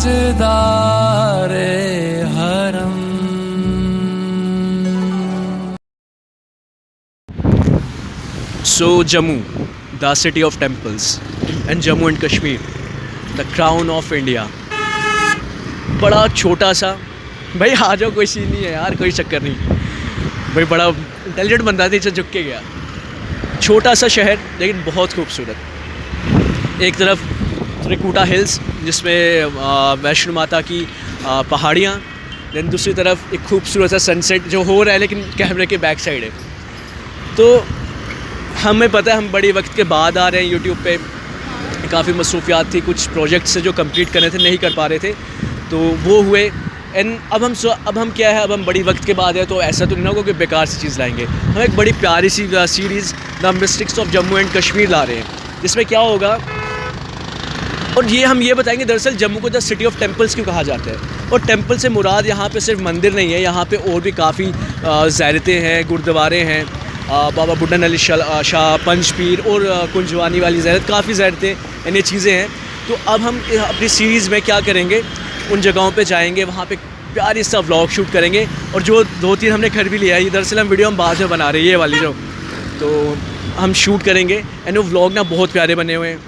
ताजदारे हरम। So Jammu, the city of temples, and Jammu and Kashmir, the crown of India। बड़ा छोटा सा, भाई आ जाओ, कोई सीन नहीं है यार, कोई चक्कर नहीं भाई, बड़ा इंटेलिजेंट बंदा था, झुक के गया। छोटा सा शहर लेकिन बहुत खूबसूरत। एक तरफ त्रिकुटा हिल्स जिसमें वैष्णो माता की पहाड़ियाँ, देन दूसरी तरफ एक खूबसूरत सा सनसेट जो हो रहा है लेकिन कैमरे के बैक साइड है। तो हमें पता है हम बड़ी वक्त के बाद आ रहे हैं। यूट्यूब पे काफ़ी मसरूफियात थी, कुछ प्रोजेक्ट्स जो कंप्लीट करने थे नहीं कर पा रहे थे, तो वो हुए। एंड अब हम क्या है, अब हम बड़ी वक्त के बाद है, तो ऐसा तो नहीं होगा कि बेकार सी चीज़ लाएंगे। हम एक बड़ी प्यारी सी series the mystics of Jammu and Kashmir ला रहे हैं, जिसमें क्या होगा, और हम ये बताएंगे दरअसल जम्मू को द सिटी ऑफ टेम्पल्स क्यों कहा जाता है। और टेम्पल से मुराद यहाँ पे सिर्फ मंदिर नहीं है, यहाँ पे और भी काफ़ी ज़ारतें हैं, गुरुद्वारे हैं, बाबा बुड्ढन अली शाह, पंचपीर और कुंजवानी वाली ज़ारत, काफ़ी ज़ारतें यानी चीज़ें हैं। तो अब हम अपनी सीरीज़ में क्या करेंगे, उन जगहों पे जाएंगे, वहाँ पे प्यारी सा व्लॉग शूट करेंगे। और जो 2-3 हमने घर भी लिया है, दरअसल हम वीडियो हम बाद में बना रहे हैं, ये वाली जो, तो हम शूट करेंगे एंड वो व्लॉग ना बहुत प्यारे बने हुए हैं।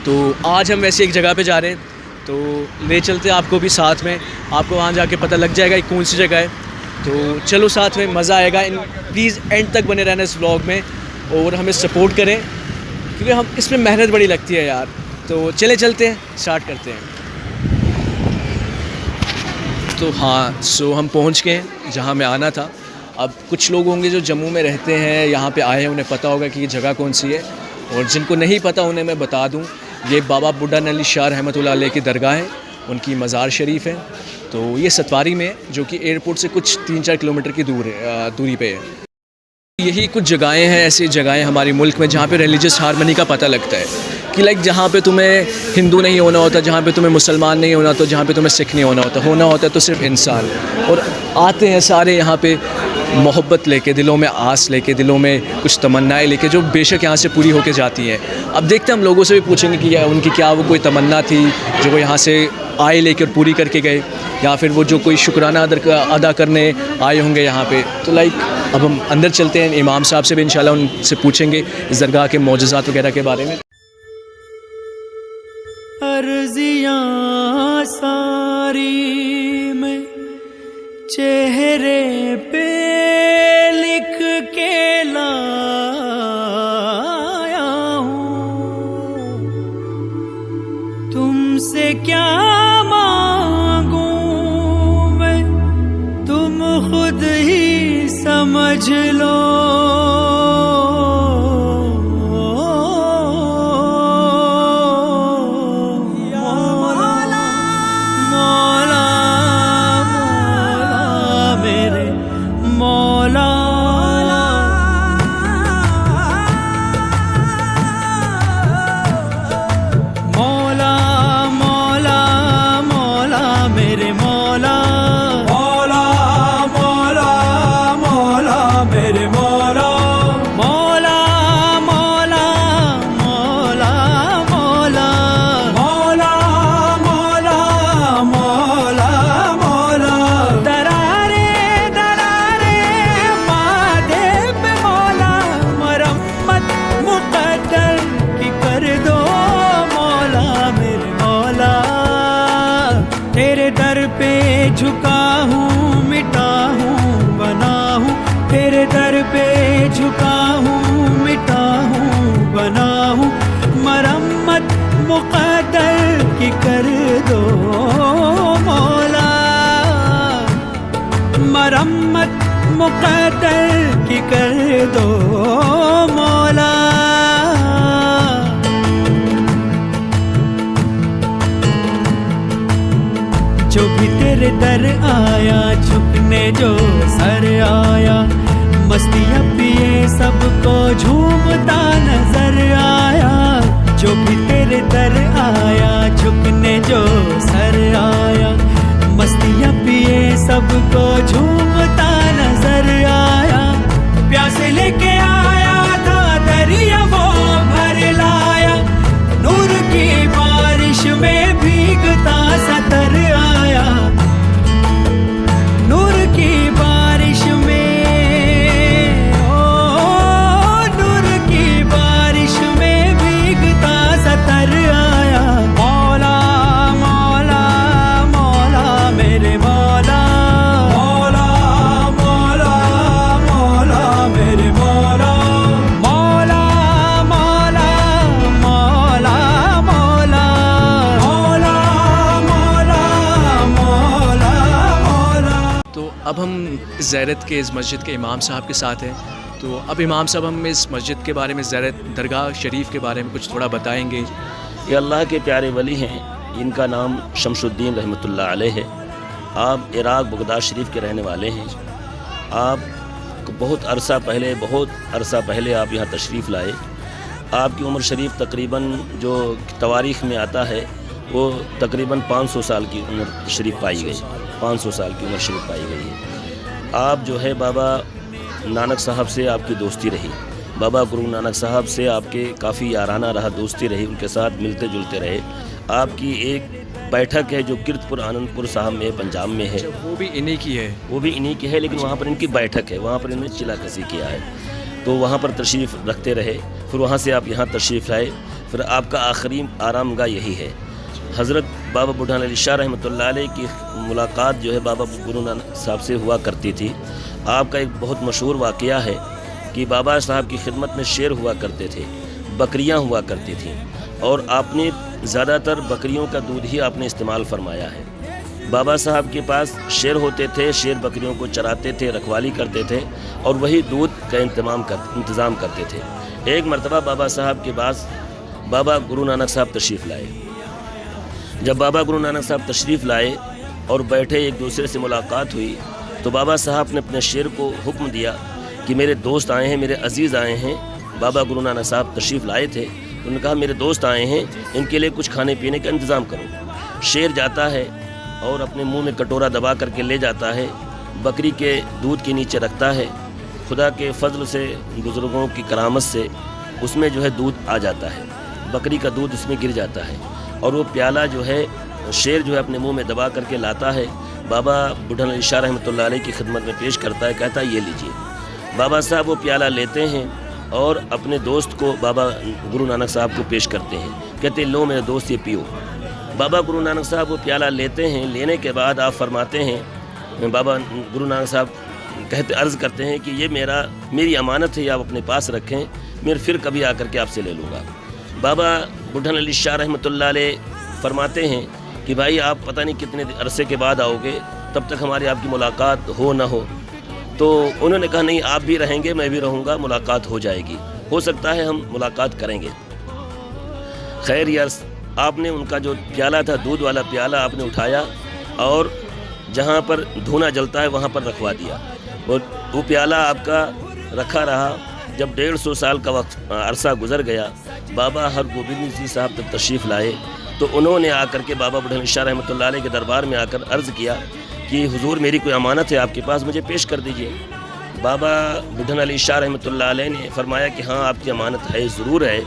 तो आज हम वैसे एक जगह पे जा रहे हैं, तो ले चलते हैं आपको भी साथ में, आपको वहाँ जाके पता लग जाएगा कि कौन सी जगह है। तो चलो साथ में, मज़ा आएगा। प्लीज़ एंड तक बने रहना इस व्लॉग में और हमें सपोर्ट करें, क्योंकि हम इसमें मेहनत बड़ी लगती है यार। तो चलते हैं, स्टार्ट करते हैं। तो हाँ, सो हम पहुँच गए जहाँ मैं आना था। अब कुछ लोग होंगे जो जम्मू में रहते हैं, यहाँ पे आए हैं, उन्हें पता होगा कि ये जगह कौन सी है, और जिनको नहीं पता उन्हें मैं बता दूँ, ये बाबा बुड्ढन अली शाह रहमतुल्लाह अलैह की दरगाह है, उनकी मज़ार शरीफ है। तो ये सतवारी में है, जो कि एयरपोर्ट से कुछ 3-4 किलोमीटर की दूरी पे है। यही कुछ जगहें हैं, ऐसी जगहें हमारे मुल्क में जहाँ पे रिलीजियस हार्मनी का पता लगता है कि लाइक जहाँ पे तुम्हें हिंदू नहीं होना होता, जहाँ पे तुम्हें मुसलमान नहीं होना, तो जहाँ पे तुम्हें सिख नहीं होना होता है तो सिर्फ इंसान। और आते हैं सारे यहाँ पे मोहब्बत लेके, दिलों में आस लेके, दिलों में कुछ तमन्नाएं लेके, जो बेशक यहाँ से पूरी होके जाती हैं। अब देखते हैं, हम लोगों से भी पूछेंगे कि उनकी क्या वो कोई तमन्ना थी जो वो यहाँ से आए लेकर पूरी करके गए, या फिर वो जो कोई शुक्राना अदा करने आए होंगे यहाँ पे। तो लाइक अब हम अंदर चलते हैं, इमाम साहब से भी इंशाल्लाह उनसे पूछेंगे इस दरगाह के मौजज़ात वगैरह के बारे में। अर्ज़ियाँ सारी में चेहरे पे लिख के लाया हूँ, तुमसे क्या मांगूं मैं, तुम खुद ही समझ लो। झुका हूँ, मिटा हूँ, बना हूँ, तेरे दर पे झुका हूँ, मिटा हूँ, बना हूँ, मरम्मत मुक़द्दर की कर दो मौला, मरम्मत मुक़द्दर की कर दो मौला। जो भी तेरे दर आया, झुकने जो सर आया, मस्तियाँ पिए सबको झूमता नजर आया। जो भी तेरे दर आया, झुकने जो सर आया, मस्तियाँ पिए सबको झूमता नजर आया। प्यासे लेके आया था दरिया वो भर लाया, नूर की बारिश में भीगता सा ज़ैरत के इस मस्जिद के इमाम साहब के साथ हैं। तो अब इमाम साहब हम इस मस्जिद के बारे में, ज़ैरत दरगाह शरीफ के बारे में कुछ थोड़ा बताएंगे। ये अल्लाह के प्यारे वली हैं, इनका नाम शमशुद्दीन रहमतुल्लाह अलैह है। आप इराक़ बगदाद शरीफ के रहने वाले हैं। आप बहुत अरसा पहले आप यहाँ तशरीफ़ लाए। आपकी उम्र शरीफ तकरीबन जो तवारीख़ में आता है वो तकरीबन 500 साल की उम्र शरीफ पाई गई, 500 साल की उम्र शरीफ पाई गई है। आप जो है बाबा नानक साहब से आपकी दोस्ती रही, बाबा गुरु नानक साहब से आपके काफ़ी याराना रहा, दोस्ती रही, उनके साथ मिलते जुलते रहे। आपकी एक बैठक है जो कीरतपुर आनंदपुर साहब में पंजाब में है, वो भी इन्हीं की है। वो भी इन्हीं की है, लेकिन वहाँ पर इनकी बैठक है, वहाँ पर इन्होंने चिला कसी किया है, तो वहाँ पर तशरीफ़ रखते रहे। फिर वहाँ से आप यहाँ तशरीफ़ लाए। फिर आपका आखिरी आरामगाह यही है। हज़रत बाबा बुढ़ान अली शाह रहमतुल्लाह अलैह की मुलाकात जो है बाबा गुरु नानक साहब से हुआ करती थी। आपका एक बहुत मशहूर वाक़या है कि बाबा साहब की खिदमत में शेर हुआ करते थे, बकरियां हुआ करती थीं, और आपने ज़्यादातर बकरियों का दूध ही आपने इस्तेमाल फरमाया है। बाबा साहब के पास शेर होते थे, शेर बकरियों को चराते थे, रखवाली करते थे, और वही दूध का इंतज़ाम करते थे। एक मरतबा बाबा साहब के पास बाबा गुरु नानक साहब तशरीफ़ लाए। जब बाबा गुरु नानक साहब तशरीफ़ लाए और बैठे, एक दूसरे से मुलाकात हुई, तो बाबा साहब ने अपने शेर को हुक्म दिया कि मेरे दोस्त आए हैं, मेरे अजीज़ आए हैं। बाबा गुरु नानक साहब तशरीफ़ लाए थे, उन्होंने कहा मेरे दोस्त आए हैं, इनके लिए कुछ खाने पीने का इंतज़ाम करो। शेर जाता है और अपने मुंह में कटोरा दबा करके ले जाता है, बकरी के दूध के नीचे रखता है। खुदा के फजल से, बुज़ुर्गों की करामत से उसमें जो है दूध आ जाता है, बकरी का दूध उसमें गिर जाता है, और वो प्याला जो है शेर जो है अपने मुंह में दबा करके लाता है, बाबा बुढ़ान अली शाह रहमतुल्लाह अलैह की खिदमत में पेश करता है, कहता है ये लीजिए। बाबा साहब वो प्याला लेते हैं और अपने दोस्त को, बाबा गुरु नानक साहब को पेश करते हैं, कहते हैं लो मेरे दोस्त ये पियो। बाबा गुरु नानक साहब वो प्याला लेते हैं, लेने के बाद आप फरमाते हैं, बाबा गुरु नानक साहब अर्ज़ करते हैं कि ये मेरी अमानत है, आप अपने पास रखें, मैं फिर कभी आकर के आपसे ले लूँगा। बाबा बुढ़ान अली शाह रहमतुल्लाह अलैह फरमाते हैं कि भाई आप पता नहीं कितने अरसे के बाद आओगे, तब तक हमारी आपकी मुलाकात हो ना हो। तो उन्होंने कहा नहीं, आप भी रहेंगे, मैं भी रहूँगा, मुलाकात हो जाएगी, हो सकता है हम मुलाकात करेंगे। खैर यार, आपने उनका जो प्याला था, दूध वाला प्याला, आपने उठाया और जहाँ पर धूना जलता है वहाँ पर रखवा दिया, और वो प्याला आपका रखा रहा। जब 150 साल का वक्त अरसा गुज़र गया, बाबा हरगोबिंद जी साहब तब तशरीफ़ लाए, तो उन्होंने आकर के बाबा बुढ़ान अली शाह रहमतुल्लाह अलैह के दरबार में आकर अर्ज़ किया कि हुजूर मेरी कोई अमानत है आपके पास, मुझे पेश कर दीजिए। बाबा बुढ़ान अली शाह रहमतुल्लाह अलैह ने फरमाया कि हाँ आपकी अमानत है, ज़रूर है,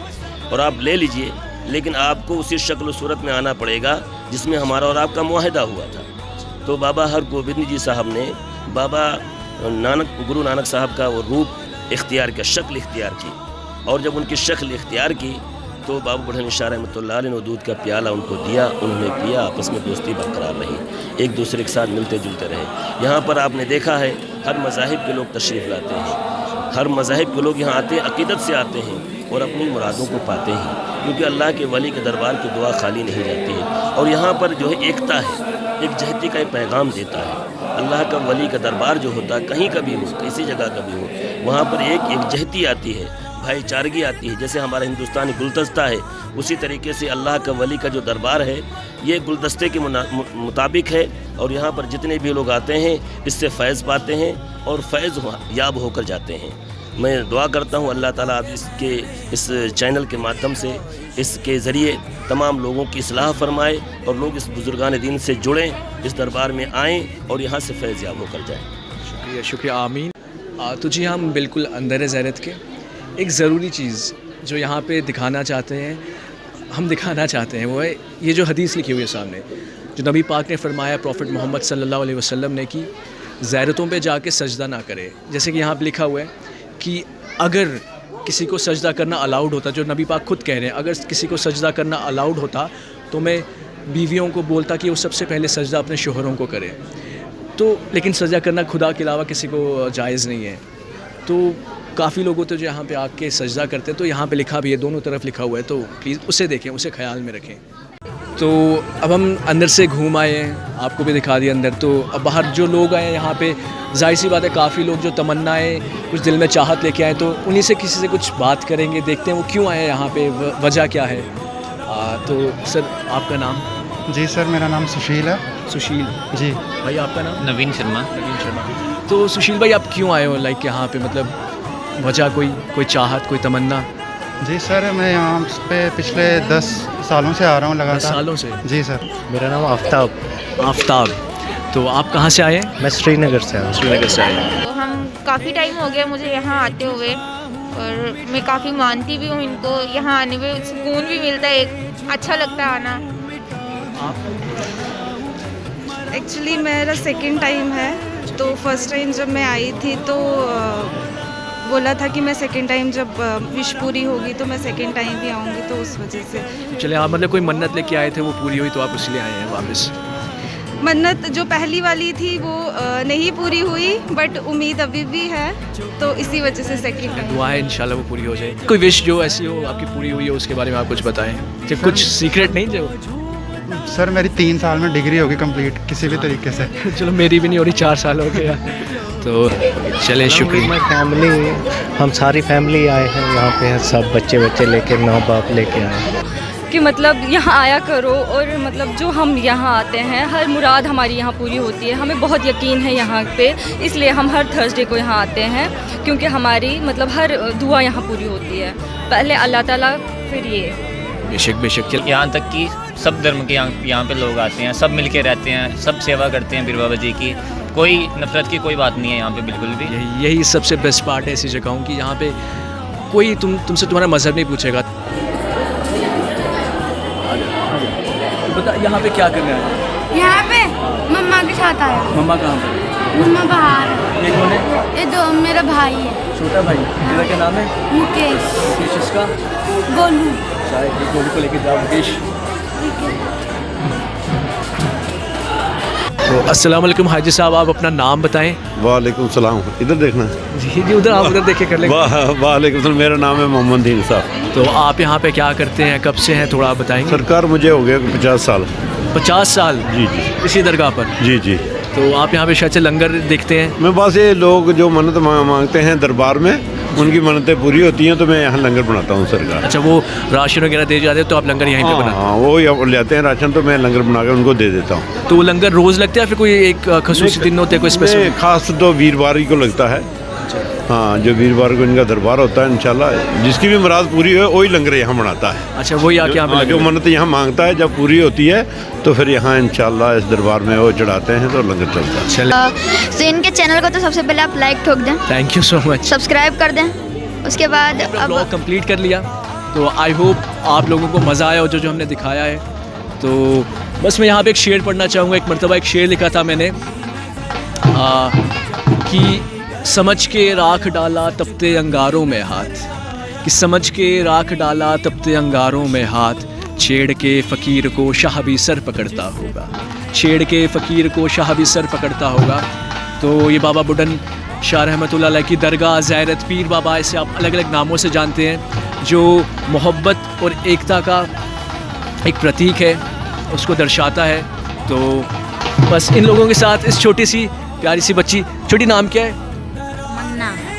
और आप ले लीजिए, लेकिन आपको उसी शक्ल सूरत में आना पड़ेगा जिसमें हमारा और आपका मुआहदा हुआ था। तो बाबा हरगोबिंद जी साहब ने बाबा गुरु नानक साहब का वो रूप इख्तियार किया, शक्ल इख्तियार की, और जब उनकी शक्ल इख्तियार की तो बाबा बुढ़ान शाह रहमतुल्लाह अलैह ने दूध का प्याला उनको दिया, उन्होंने पिया, आपस में दोस्ती बरकरार रही, एक दूसरे के साथ मिलते जुलते रहे। यहाँ पर आपने देखा है हर मज़ाहिब के लोग तशरीफ़ लाते हैं, हर मज़ाहिब के लोग यहाँ आते हैं, अक़ीदत से आते हैं और अपनी मुरादों को पाते हैं, क्योंकि अल्लाह के वली के दरबार की दुआ खाली नहीं जाती है। और यहाँ पर जो है एकता है, एक जहती का एक पैगाम देता है। अल्लाह का वली का दरबार जो होता है, कहीं का भी हो, किसी जगह का भी हो, वहाँ पर एक जहती आती है, भाईचारगी आती है। जैसे हमारा हिंदुस्तानी गुलदस्ता है, उसी तरीके से अल्लाह का वली का जो दरबार है ये गुलदस्ते के मुताबिक है, और यहाँ पर जितने भी लोग आते हैं इससे फ़ैज़ पाते हैं और फ़ैज़ याब होकर जाते हैं। मैं दुआ करता हूँ अल्लाह ताला आप इस चैनल के माध्यम से, इसके ज़रिए तमाम लोगों की इस्लाह फरमाए और लोग इस बुज़ुर्गान दीन से जुड़ें, इस दरबार में आएँ और यहाँ से फ़ैज़ याब होकर जाएँ। शुक्रिया, शुक्रिया, आमीन। तो जी हम बिल्कुल अंदर ज़ैरत के एक ज़रूरी चीज़ जो यहाँ पे दिखाना चाहते हैं वो है ये जो हदीस लिखी हुई है सामने, जो नबी पाक ने फरमाया, प्रॉफिट मोहम्मद सल्लल्लाहु अलैहि वसल्लम ने, कि ज़ैरतों पे जाके सजदा ना करे। जैसे कि यहाँ पे लिखा हुआ है कि अगर किसी को सजदा करना अलाउड होता, जो नबी पाक खुद कह रहे हैं, अगर किसी को सजदा करना अलाउड होता तो मैं बीवियों को बोलता कि वो सबसे पहले सजदा अपने शोहरों को करे। तो लेकिन सजदा करना खुदा के अलावा किसी को जायज़ नहीं है। तो काफ़ी लोग होते हैं जो यहाँ पे आके सजदा करते हैं, तो यहाँ पे लिखा भी है, दोनों तरफ लिखा हुआ है, तो प्लीज़ उसे देखें, उसे ख्याल में रखें। तो अब हम अंदर से घूम आए हैं, आपको भी दिखा दिया अंदर। तो अब बाहर जो लोग आए हैं यहाँ पे, जाहिर सी बात है काफ़ी लोग जो तमन्नाएं कुछ दिल में चाहत लेके आए, तो उन्हीं से किसी से कुछ बात करेंगे, देखते हैं वो क्यों आए हैं यहाँ पे, वजह क्या है। तो सर आपका नाम? जी सर, मेरा नाम सुशील है। सुशील जी भाई, आपका नाम? नवीन शर्मा। नवीन शर्मा। तो सुशील भाई आप क्यों आए हो लाइक यहाँ पे, मतलब वजह कोई चाहत, कोई तमन्ना? जी सर, मैं यहाँ पे पिछले 10 सालों से आ रहा हूँ 10 लगातार। सालों से? जी सर। मेरा नाम आफ्ताब। आफ्ताब, तो आप कहाँ से आए हैं? मैं श्रीनगर से हूँ। श्रीनगर से आए हैं। तो हम काफ़ी टाइम हो गया मुझे यहाँ आते हुए, और मैं काफ़ी मानती भी हूँ इनको। यहाँ आने में सुकून भी मिलता है, एक अच्छा लगता है आना। एक्चुअली मेरा सेकंड टाइम है। तो फर्स्ट टाइम जब मैं आई थी तो बोला था कि मैं सेकंड टाइम जब विश पूरी होगी तो मैं सेकंड टाइम भी आऊँगी, तो उस वजह से। चले, आप मतलब कोई मन्नत लेके आए थे, वो पूरी हुई तो आप इसलिए आए हैं वापस? मन्नत जो पहली वाली थी वो नहीं पूरी हुई, बट उम्मीद अभी भी है, तो इसी वजह से सेकंड टाइम। दुआ है इंशाल्लाह वो पूरी हो जाए। कोई विश जो ऐसी हो आपकी पूरी हुई हो, उसके बारे में आप कुछ बताएं, कि कुछ सीक्रेट नहीं जो। सर मेरी 3 साल में डिग्री होगी कंप्लीट किसी भी तरीके से। चलो मेरी भी नहीं हो रही, 4 साल हो गया। तो चले, शुक्रिया। मैं फैमिली, हम सारी फैमिली आए हैं यहाँ पे, सब बच्चे लेके, माँ बाप लेके आए हैं कि मतलब यहाँ आया करो, और मतलब जो हम यहाँ आते हैं हर मुराद हमारी यहाँ पूरी होती है। हमें बहुत यकीन है यहाँ पे, इसलिए हम हर थर्सडे को यहाँ आते हैं, क्योंकि हमारी मतलब हर दुआ यहाँ पूरी होती है। पहले अल्लाह ताला, फिर ये। बेशक बेशक। यहाँ तक कि सब धर्म के यहाँ पे लोग आते हैं, सब मिल के रहते हैं, सब सेवा करते हैं बीर बाबा जी की। कोई नफरत की कोई बात नहीं है यहाँ पे, बिल्कुल भी। यही सबसे बेस्ट पार्ट है ऐसी जगहों की, यहाँ पे कोई तुमसे तुम्हारा मज़हब नहीं पूछेगा। बता, यहाँ पे क्या करना है? यहाँ पे मम्मा के साथ आया। मम्मा कहाँ पर? मम्मा बाहर है। ये कौन है? ये दो मेरा भाई है। छोटा भाई। तेरा क्या नाम है? मुकेश। मुकेश, इसका? गोलू। शायद गोलू को लेके जाओ मुकेश। तो अस्सलाम वालेकुम हाजी साहब, आप अपना नाम बताएं। वालेकुम सलाम। इधर देखना। जी जी, उधर आप उधर देखे कर लेंगे। वालेकुम सलाम। मेरा नाम है मोहम्मद दीन साहब। तो आप यहाँ पे क्या करते हैं, कब से हैं, थोड़ा आप बताएंगे? सरकार मुझे हो गया 50 साल। 50 साल? जी जी। इसी दरगाह पर? जी जी। तो आप यहाँ पे शायद से लंगर देखते हैं? मैं बस ये लोग जो मन्नत मांगते हैं दरबार में, उनकी मन्नतें पूरी होती हैं, तो मैं यहाँ लंगर बनाता हूँ सरकार। अच्छा, वो राशन वगैरह दे जाते हैं तो आप लंगर यहीं पे बनाते हैं? हाँ, वो लेते हैं राशन, तो मैं लंगर बना के उनको दे देता हूँ। तो वो लंगर रोज़ लगता है, फिर कोई एक खसूसी दिन होते हैं, कोई स्पेशल? खास तो वीरवार ही को लगता है। हाँ, जो वीरवार को इनका दरबार होता है, इंशाल्लाह जिसकी भी मुराद पूरी हो वही लंगर यहाँ बनाता है। अच्छा, वही आके यहाँ पे जो मन्नत यहाँ मांगता है जब पूरी होती है तो फिर यहाँ इंशाल्लाह इस दरबार में वो चढ़ाते हैं, तो लंगर चलता है। चले, तो इनके चैनल को तो सबसे पहले आप लाइक ठोक दें, thank you so much. Subscribe कर दें, उसके बाद अब ब्लॉग कंप्लीट कर लिया। तो आई होप आप लोगों को मज़ा आया हो जो हमने दिखाया है। तो बस मैं यहाँ पे एक शेर पढ़ना चाहूँगा। एक मरतबा एक शेर लिखा था मैंने कि समझ के राख डाला तपते अंगारों में हाथ, कि समझ के राख डाला तपते अंगारों में हाथ, छेड़ के फ़कीर को शाह भी सर पकड़ता होगा, छेड़ के फ़कीर को शाह भी सर पकड़ता होगा। तो ये बाबा बुढ़न शाह रहमतुल्लाह अलैह की दरगाह, ज़ैरत पीर बाबा, इसे आप अलग अलग नामों से जानते हैं, जो मोहब्बत और एकता का एक प्रतीक है, उसको दर्शाता है। तो बस इन लोगों के साथ इस छोटी सी प्यारी सी बच्ची, छोटी नाम क्या है?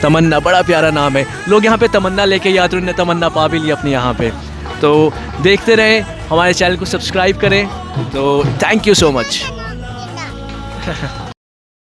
तमन्ना। बड़ा प्यारा नाम है। लोग यहाँ पे तमन्ना लेके या तो उन्होंने तमन्ना पा भी ली अपनी यहाँ पे। तो देखते रहें, हमारे चैनल को सब्सक्राइब करें। तो थैंक यू सो मच।